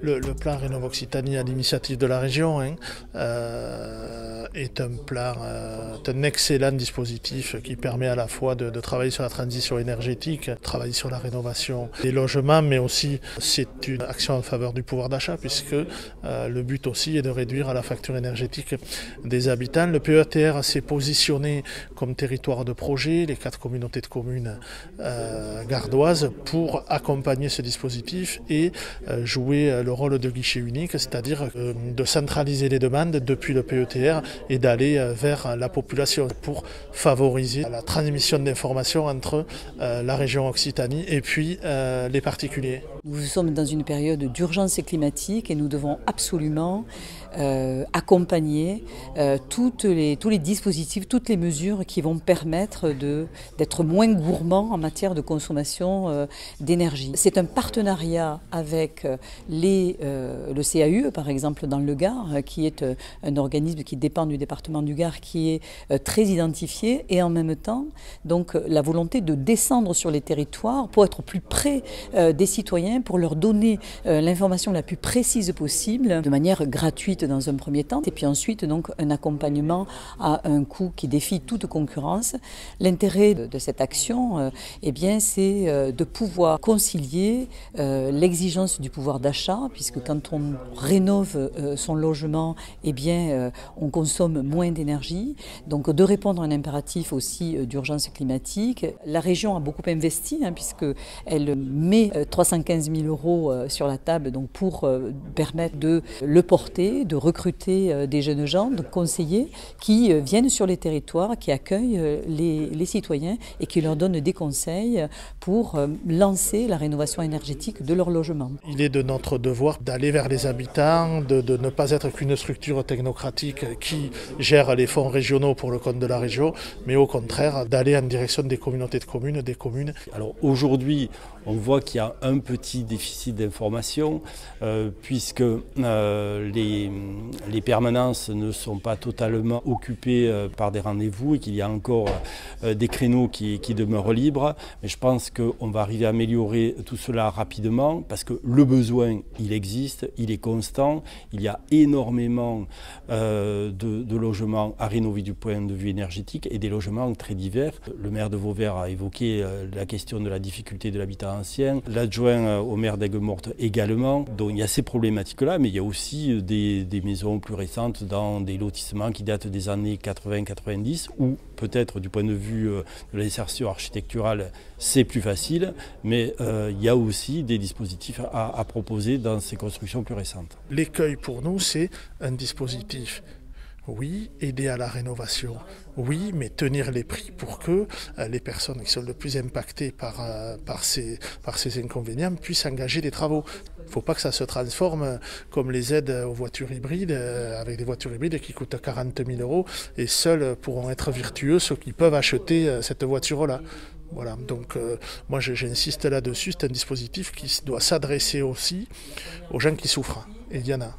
Le plan Rénov' Occitanie à l'initiative de la région est un excellent dispositif qui permet à la fois de travailler sur la transition énergétique, travailler sur la rénovation des logements, mais aussi c'est une action en faveur du pouvoir d'achat puisque le but aussi est de réduire la facture énergétique des habitants. Le PETR s'est positionné comme territoire de projet, les 4 communautés de communes gardoises, pour accompagner ce dispositif et jouer le rôle de guichet unique, c'est-à-dire de centraliser les demandes depuis le PETR et d'aller vers la population pour favoriser la transmission d'informations entre la région Occitanie et puis les particuliers. Nous sommes dans une période d'urgence climatique et nous devons absolument accompagner tous les dispositifs, toutes les mesures qui vont permettre d'être moins gourmands en matière de consommation d'énergie. C'est un partenariat avec le CAU, par exemple dans le Gard, qui est un organisme qui dépend du département du Gard, qui est très identifié, et en même temps donc la volonté de descendre sur les territoires pour être plus près des citoyens, pour leur donner l'information la plus précise possible, de manière gratuite dans un premier temps, et puis ensuite donc un accompagnement à un coût qui défie toute concurrence. L'intérêt de cette action, eh bien, c'est de pouvoir concilier l'exigence du pouvoir d'achat, puisque quand on rénove son logement, eh bien, on consomme moins d'énergie, donc de répondre à un impératif aussi d'urgence climatique. La région a beaucoup investi, puisqu'elle met 315 000 € sur la table donc pour permettre de le porter, de recruter des jeunes gens, de conseillers qui viennent sur les territoires, qui accueillent les citoyens et qui leur donnent des conseils pour lancer la rénovation énergétique de leur logement. Il est de notre devoir d'aller vers les habitants, de ne pas être qu'une structure technocratique qui gère les fonds régionaux pour le compte de la région, mais au contraire d'aller en direction des communautés de communes, des communes. Alors aujourd'hui, on voit qu'il y a un petit déficit d'information puisque les permanences ne sont pas totalement occupées par des rendez-vous et qu'il y a encore des créneaux qui demeurent libres. Mais je pense qu'on va arriver à améliorer tout cela rapidement parce que le besoin, il existe, il est constant. Il y a énormément de logements à rénover du point de vue énergétique et des logements très divers. Le maire de Vauvert a évoqué la question de la difficulté de l'habitat ancien, l'adjoint au maire d'Aigues-Mortes également. Donc il y a ces problématiques-là, mais il y a aussi des maisons plus récentes dans des lotissements qui datent des années 80-90, où peut-être du point de vue de l'insertion architecturale, c'est plus facile, mais il y a aussi des dispositifs à proposer dans ces constructions plus récentes. L'écueil pour nous, c'est un dispositif. Oui, aider à la rénovation, oui, mais tenir les prix pour que les personnes qui sont le plus impactées par ces inconvénients puissent engager des travaux. Il ne faut pas que ça se transforme comme les aides aux voitures hybrides, avec des voitures hybrides qui coûtent 40 000 € et seuls pourront être vertueux ceux qui peuvent acheter cette voiture-là. Voilà, donc moi j'insiste là-dessus, c'est un dispositif qui doit s'adresser aussi aux gens qui souffrent, et il y en a.